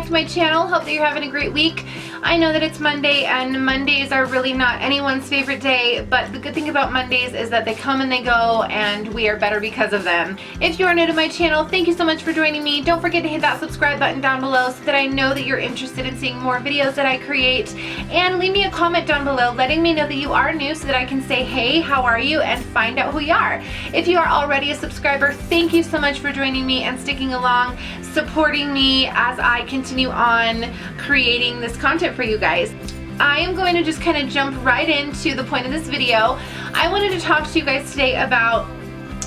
back to my channel. Hope that you're having a great week. I know that it's Monday and Mondays are really not anyone's favorite day, but the good thing about Mondays is that they come and they go and we are better because of them. If you are new to my channel, thank you so much for joining me. Don't forget to hit that subscribe button down below so that I know that you're interested in seeing more videos that I create, and leave me a comment down below letting me know that you are new so that I can say, hey, how are you, and find out who you are. If you are already a subscriber, thank you so much for joining me and sticking along, supporting me as I continue on creating this content for you guys. I am going to just kind of jump right into the point of this video. I wanted to talk to you guys today about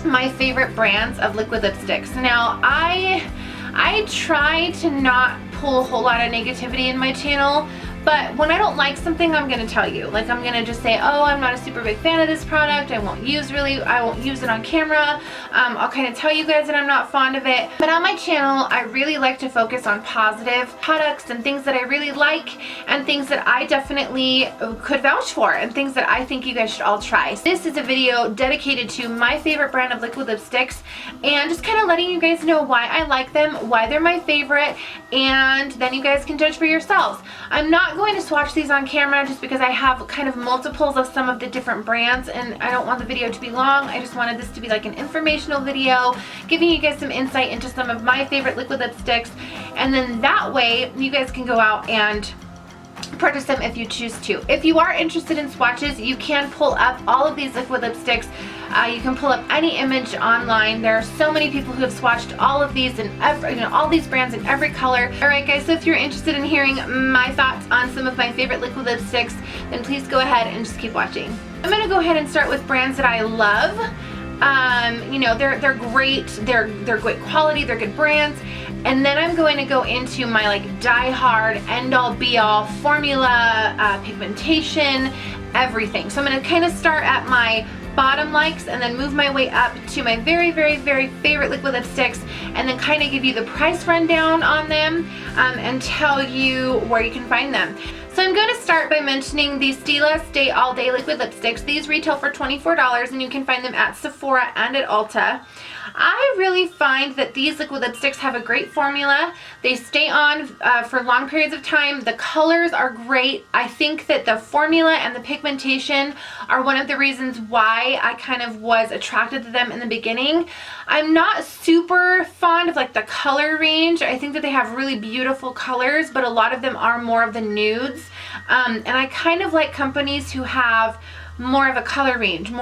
my favorite brands of liquid lipsticks. Now, I try to not pull a whole lot of negativity in my channel, but when I don't like something, I'm gonna tell you. Like, I'm gonna just say, oh, I'm not a super big fan of this product. I won't use it on camera. I'll kind of tell you guys that I'm not fond of it. But on my channel, I really like to focus on positive products and things that I really like and things that I definitely could vouch for and things that I think you guys should all try. This is a video dedicated to my favorite brand of liquid lipsticks and just kind of letting you guys know why I like them, why they're my favorite, and then you guys can judge for yourselves. I'm not going to swatch these on camera just because I have kind of multiples of some of the different brands and I don't want the video to be long. I just wanted this to be like an informational video, giving you guys some insight into some of my favorite liquid lipsticks, and then that way you guys can go out and purchase them if you choose to. If you are interested in swatches, you can pull up all of these liquid lipsticks. You can pull up any image online. There are so many people who have swatched all of these and all these brands in every color. Alright guys, so if you're interested in hearing my thoughts on some of my favorite liquid lipsticks, then please go ahead and just keep watching. I'm going to go ahead and start with brands that I love. You know, they're great, they're great quality, they're good brands. And then I'm going to go into my like die-hard, end-all be-all formula, pigmentation, everything. So I'm going to kind of start at my bottom likes and then move my way up to my very, very, very favorite liquid lipsticks, and then kind of give you the price rundown on them and tell you where you can find them. So I'm going to start by mentioning the Stila Stay All Day liquid lipsticks. These retail for $24 and you can find them at Sephora and at Ulta. I really find that these liquid lipsticks have a great formula. They stay on for long periods of time. The colors are great. I think that the formula and the pigmentation are one of the reasons why I kind of was attracted to them in the beginning. I'm not super fond of like the color range. I think that they have really beautiful colors, but a lot of them are more of the nudes. And I kind of like companies who have more of a color range,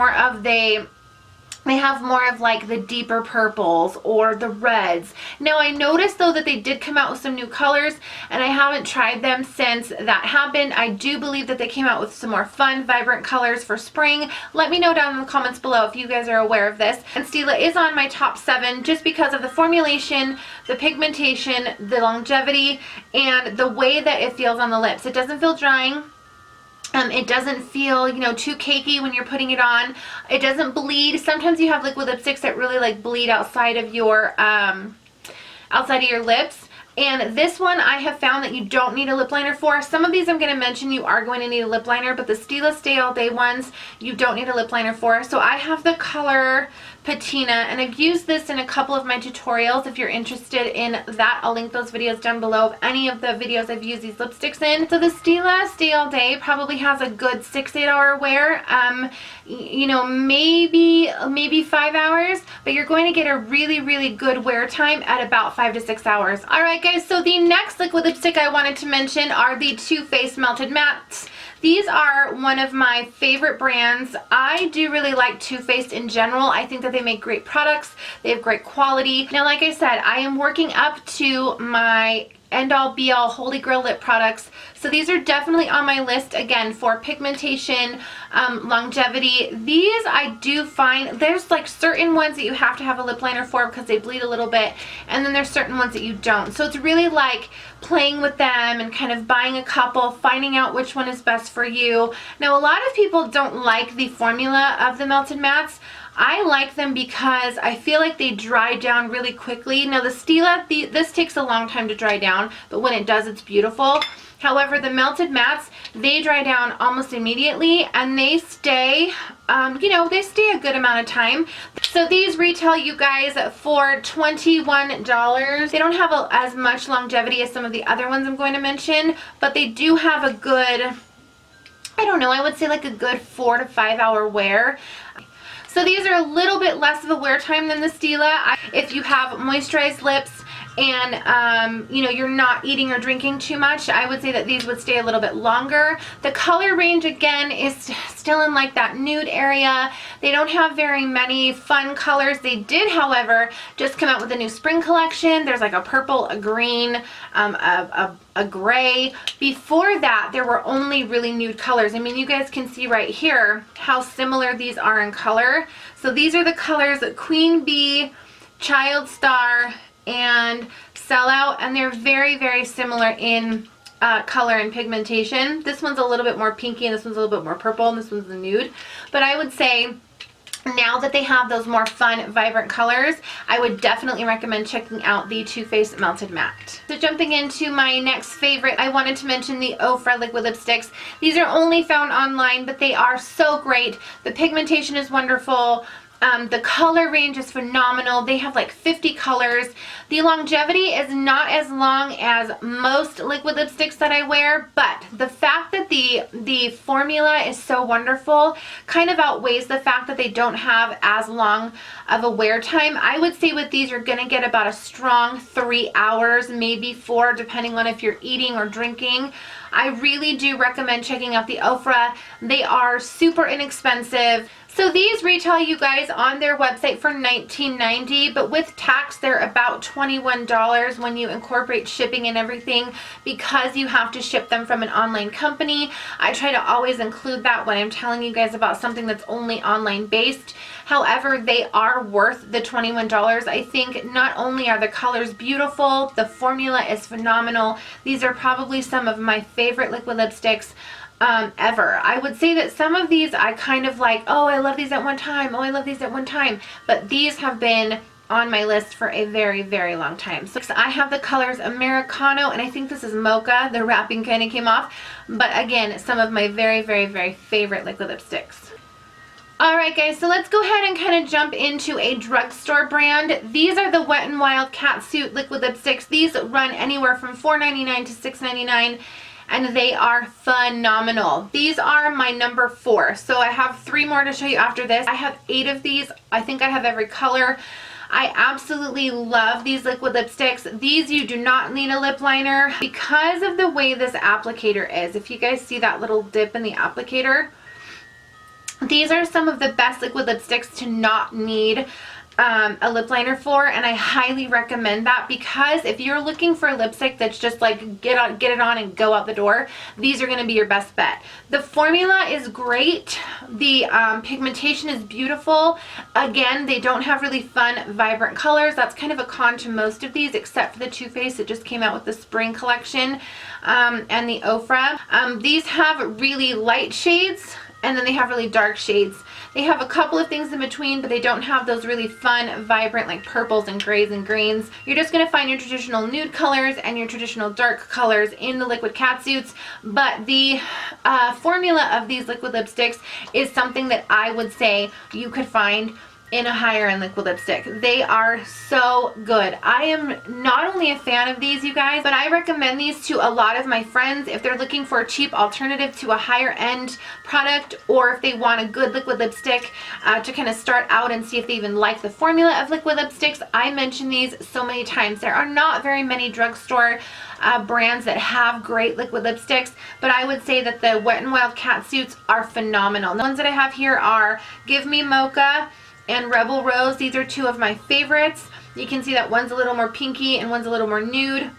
they have more of like the deeper purples or the reds. Now I noticed though that they did come out with some new colors and I haven't tried them since that happened. I do believe that they came out with some more fun, vibrant colors for spring. Let me know down in the comments below if you guys are aware of this. And Stila is on my top 7 just because of the formulation, the pigmentation, the longevity, and the way that it feels on the lips. It doesn't feel drying. It doesn't feel, you know, too cakey when you're putting it on. It doesn't bleed. Sometimes you have liquid lipsticks that really like bleed outside of your lips. And this one I have found that you don't need a lip liner for. Some of these I'm going to mention you are going to need a lip liner, but the Stila Stay All Day ones you don't need a lip liner for. So I have the color Patina, and I've used this in a couple of my tutorials. If you're interested in that, I'll link those videos down below of any of the videos I've used these lipsticks in. So the Stila Stay All Day probably has a good 6-8 hour wear. You know, maybe 5 hours, but you're going to get a really, really good wear time at about 5 to 6 hours. Alright guys, so the next liquid lipstick I wanted to mention are the Too Faced Melted Mattes. These are one of my favorite brands. I do really like Too Faced in general. I think that they make great products. They have great quality. Now, like I said, I am working up to my end-all be-all holy grail lip products. So these are definitely on my list again for pigmentation, longevity. These I do find there's like certain ones that you have to have a lip liner for because they bleed a little bit, and then there's certain ones that you don't. So it's really like playing with them and kind of buying a couple, finding out which one is best for you. Now a lot of people don't like the formula of the melted mattes. I like them because I feel like they dry down really quickly. Now the Stila, this takes a long time to dry down, but when it does, it's beautiful. However, the melted mattes, they dry down almost immediately, and they stay, you know, they stay a good amount of time. So these retail, you guys, for $21. They don't have as much longevity as some of the other ones I'm going to mention, but they do have a good, I don't know, I would say like a good 4 to 5 hour wear. So these are a little bit less of a wear time than the Stila. If you have moisturized lips and you know, you're not eating or drinking too much, I would say that these would stay a little bit longer. The color range again is still in like that nude area. They don't have very many fun colors. They did, however, just come out with a new spring collection. There's like a purple, a green, a gray. Before that, there were only really nude colors. I mean, you guys can see right here how similar these are in color. So these are the colors: Queen Bee, Child Star, and Sellout, and they're very, very similar in color and pigmentation. This one's a little bit more pinky, and this one's a little bit more purple, and this one's the nude. But I would say now that they have those more fun, vibrant colors, I would definitely recommend checking out the Too Faced Melted Matte. So jumping into my next favorite, I wanted to mention the Ofra liquid lipsticks. These are only found online, but they are so great. The pigmentation is wonderful. The color range is phenomenal. They have like 50 colors. The longevity is not as long as most liquid lipsticks that I wear, but the fact that the formula is so wonderful kind of outweighs the fact that they don't have as long of a wear time. I would say with these, you're going to get about a strong 3 hours, maybe 4, depending on if you're eating or drinking. I really do recommend checking out the Ofra. They are super inexpensive. So these retail, you guys, on their website for $19.90, but with tax they're about $21 when you incorporate shipping and everything, because you have to ship them from an online company. I try to always include that when I'm telling you guys about something that's only online based. However, they are worth the $21. I think not only are the colors beautiful, the formula is phenomenal. These are probably some of my favorite liquid lipsticks ever. I would say that some of these I kind of like, oh, I love these at one time, oh, I love these at one time, but these have been on my list for a very, very long time. So I have the colors Americano, and I think this is Mocha. The wrapping kind of came off, but again, some of my very, very, very favorite liquid lipsticks. Alright guys, so let's go ahead and kind of jump into a drugstore brand. These are the Wet n Wild Catsuit liquid lipsticks. These run anywhere from $4.99 to $6.99. And they are phenomenal. These are my number 4. So I have 3 more to show you after this. I have 8 of these. I think I have every color. I absolutely love these liquid lipsticks. These, you do not need a lip liner because of the way this applicator is. If you guys see that little dip in the applicator, these are some of the best liquid lipsticks to not need a lip liner for, and I highly recommend that, because if you're looking for a lipstick that's just like get it on and go out the door, these are going to be your best bet. The formula is great. The pigmentation is beautiful. Again, they don't have really fun, vibrant colors. That's kind of a con to most of these, except for the Too Faced that just came out with the spring collection, and the Ofra. These have really light shades, and then they have really dark shades. They have a couple of things in between, but they don't have those really fun, vibrant, like purples and grays and greens. You're just going to find your traditional nude colors and your traditional dark colors in the liquid catsuits, but the formula of these liquid lipsticks is something that I would say you could find in a higher end liquid lipstick. They are so good. I am not only a fan of these, you guys, but I recommend these to a lot of my friends if they're looking for a cheap alternative to a higher end product, or if they want a good liquid lipstick to kind of start out and see if they even like the formula of liquid lipsticks. I mention these so many times. There are not very many drugstore brands that have great liquid lipsticks, but I would say that the Wet n Wild Catsuits are phenomenal. The ones that I have here are Give Me Mocha and Rebel Rose. These are 2 of my favorites. You can see that one's a little more pinky and one's a little more nude.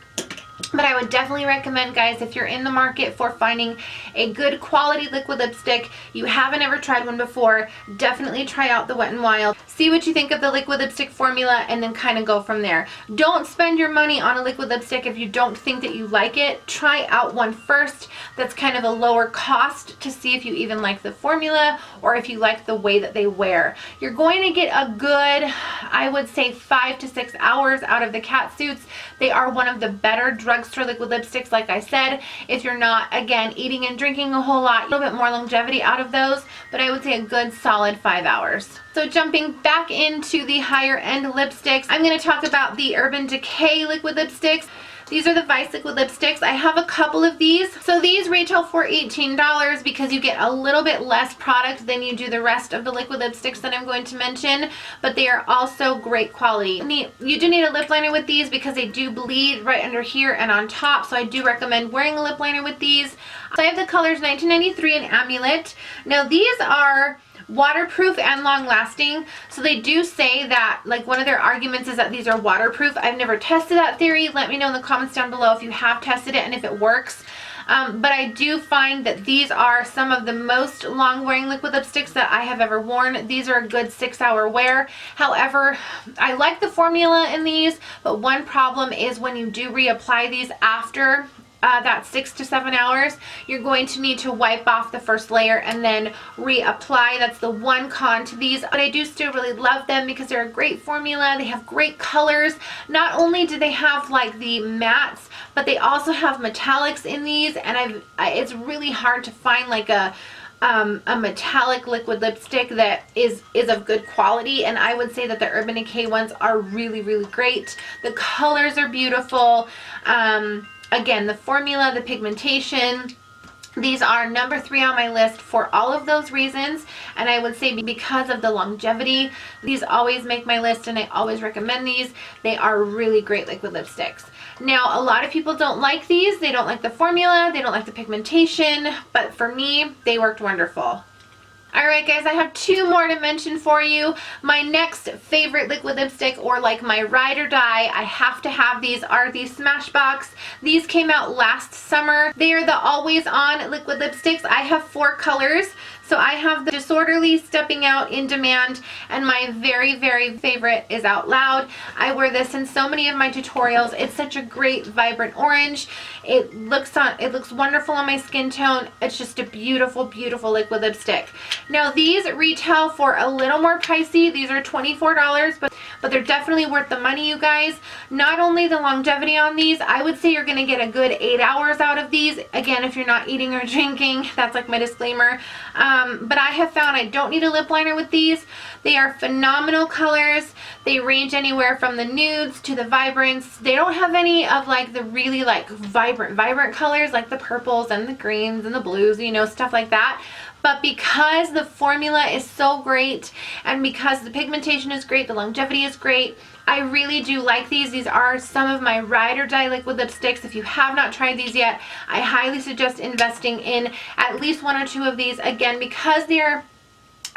But I would definitely recommend, guys, if you're in the market for finding a good quality liquid lipstick, you haven't ever tried one before, definitely try out the Wet n Wild. See what you think of the liquid lipstick formula and then kind of go from there. Don't spend your money on a liquid lipstick if you don't think that you like it. Try out one first that's kind of a lower cost to see if you even like the formula or if you like the way that they wear. You're going to get a good, I would say, 5 to 6 hours out of the cat suits. They are one of the better drugstore liquid lipsticks, like I said. If you're not, again, eating and drinking a whole lot, a little bit more longevity out of those, but I would say a good solid 5 hours. So jumping back into the higher end lipsticks, I'm going to talk about the Urban Decay liquid lipsticks. These are the Vice liquid lipsticks. I have a couple of these. So these retail for $18 because you get a little bit less product than you do the rest of the liquid lipsticks that I'm going to mention, but they are also great quality. You do need a lip liner with these because they do bleed right under here and on top, so I do recommend wearing a lip liner with these. So I have the colors 1993 and Amulet. Now these are waterproof and long lasting, so they do say that, like, one of their arguments is that these are waterproof. I've never tested that theory. Let me know in the comments down below if you have tested it and if it works. But I do find that these are some of the most long wearing liquid lipsticks that I have ever worn. These are a good 6 hour wear. However, I like the formula in these, but one problem is when you do reapply these after that 6 to 7 hours, you're going to need to wipe off the first layer and then reapply. That's the one con to these, but I do still really love them because they're a great formula. They have great colors. Not only do they have like the mattes, but they also have metallics in these, and it's really hard to find like a metallic liquid lipstick that is of good quality, and I would say that the Urban Decay ones are really, really great. The colors are beautiful. Again, the formula, the pigmentation, these are number 3 on my list for all of those reasons, and I would say because of the longevity, these always make my list and I always recommend these. They are really great liquid lipsticks. Now, a lot of people don't like these. They don't like the formula, they don't like the pigmentation, but for me, they worked wonderful. Alright guys, I have 2 more to mention for you. My next favorite liquid lipstick, or like my ride or die, I have to have these, are these Smashbox. These came out last summer. They are the always on liquid lipsticks. I have 4 colors. So I have the Disorderly, Stepping Out, In Demand, and my very, very favorite is Out Loud. I wear this in so many of my tutorials. It's such a great vibrant orange. It looks wonderful on my skin tone. It's just a beautiful, beautiful liquid lipstick. Now these retail for a little more pricey. These are $24, but they're definitely worth the money, you guys. Not only the longevity on these, I would say you're going to get a good 8 hours out of these. Again, if you're not eating or drinking, that's like my disclaimer. But I have found I don't need a lip liner with these. They are phenomenal colors. They range anywhere from the nudes to the vibrants. They don't have any of like the really like vibrant colors like the purples and the greens and the blues, you know, stuff like that. But because the formula is so great and because the pigmentation is great, the longevity is great, I really do like these. These are some of my ride or die liquid lipsticks. If you have not tried these yet, I highly suggest investing in at least 1 or 2 of these. Again, because they're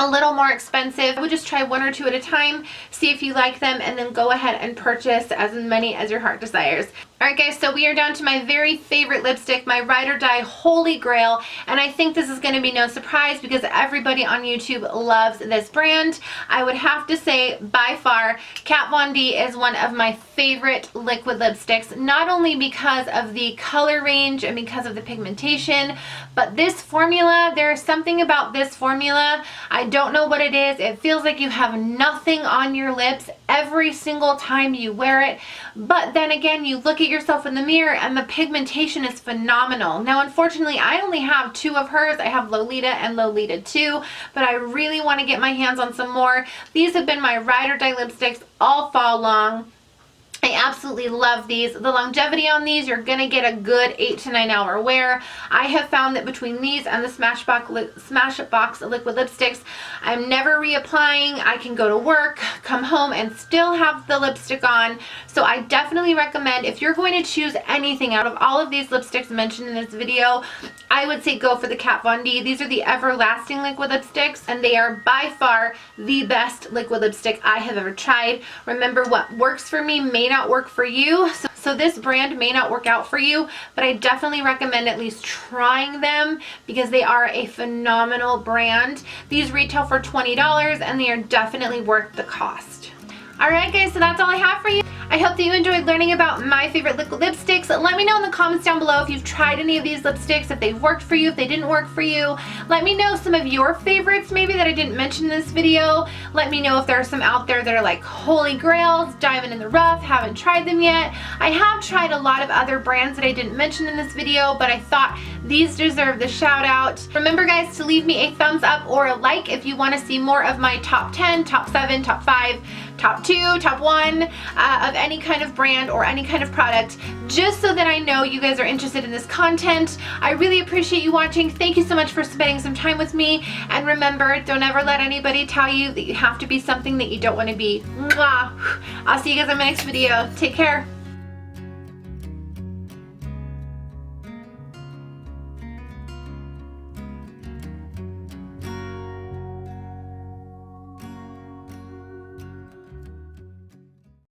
a little more expensive, I would just try 1 or 2 at a time, see if you like them, and then go ahead and purchase as many as your heart desires. Alright guys, so we are down to my very favorite lipstick, my ride or die holy grail, and I think this is going to be no surprise because everybody on YouTube loves this brand. I would have to say by far Kat Von D is one of my favorite liquid lipsticks, not only because of the color range and because of the pigmentation, but this formula, there's something about this formula, I don't know what it is. It feels like you have nothing on your lips every single time you wear it, but then again, you look at yourself in the mirror and the pigmentation is phenomenal. Now unfortunately I only have 2 of hers. I have Lolita and Lolita 2, but I really want to get my hands on some more. These have been my ride or die lipsticks all fall long. I absolutely love these. The longevity on these, you're going to get a good 8 to 9 hour wear. I have found that between these and the Smashbox liquid lipsticks, I'm never reapplying. I can go to work, come home, and still have the lipstick on. So I definitely recommend, if you're going to choose anything out of all of these lipsticks mentioned in this video, I would say go for the Kat Von D. These are the Everlasting liquid lipsticks, and they are by far the best liquid lipstick I have ever tried. Remember, what works for me may not work for you. So this brand may not work out for you, but I definitely recommend at least trying them because they are a phenomenal brand. These retail for $20 and they are definitely worth the cost. Alright guys, so that's all I have for you. I hope that you enjoyed learning about my favorite liquid lipsticks. Let me know in the comments down below if you've tried any of these lipsticks, if they've worked for you, if they didn't work for you. Let me know some of your favorites maybe that I didn't mention in this video. Let me know if there are some out there that are like holy grails, diamond in the rough, haven't tried them yet. I have tried a lot of other brands that I didn't mention in this video, but I thought these deserve the shout out. Remember guys to leave me a thumbs up or a like if you want to see more of my top 10, top 7, top 5, top 2, top 1 of any kind of brand or any kind of product, just so that I know you guys are interested in this content. I really appreciate you watching. Thank you so much for spending some time with me. And remember, don't ever let anybody tell you that you have to be something that you don't want to be. Mwah. I'll see you guys in my next video. Take care.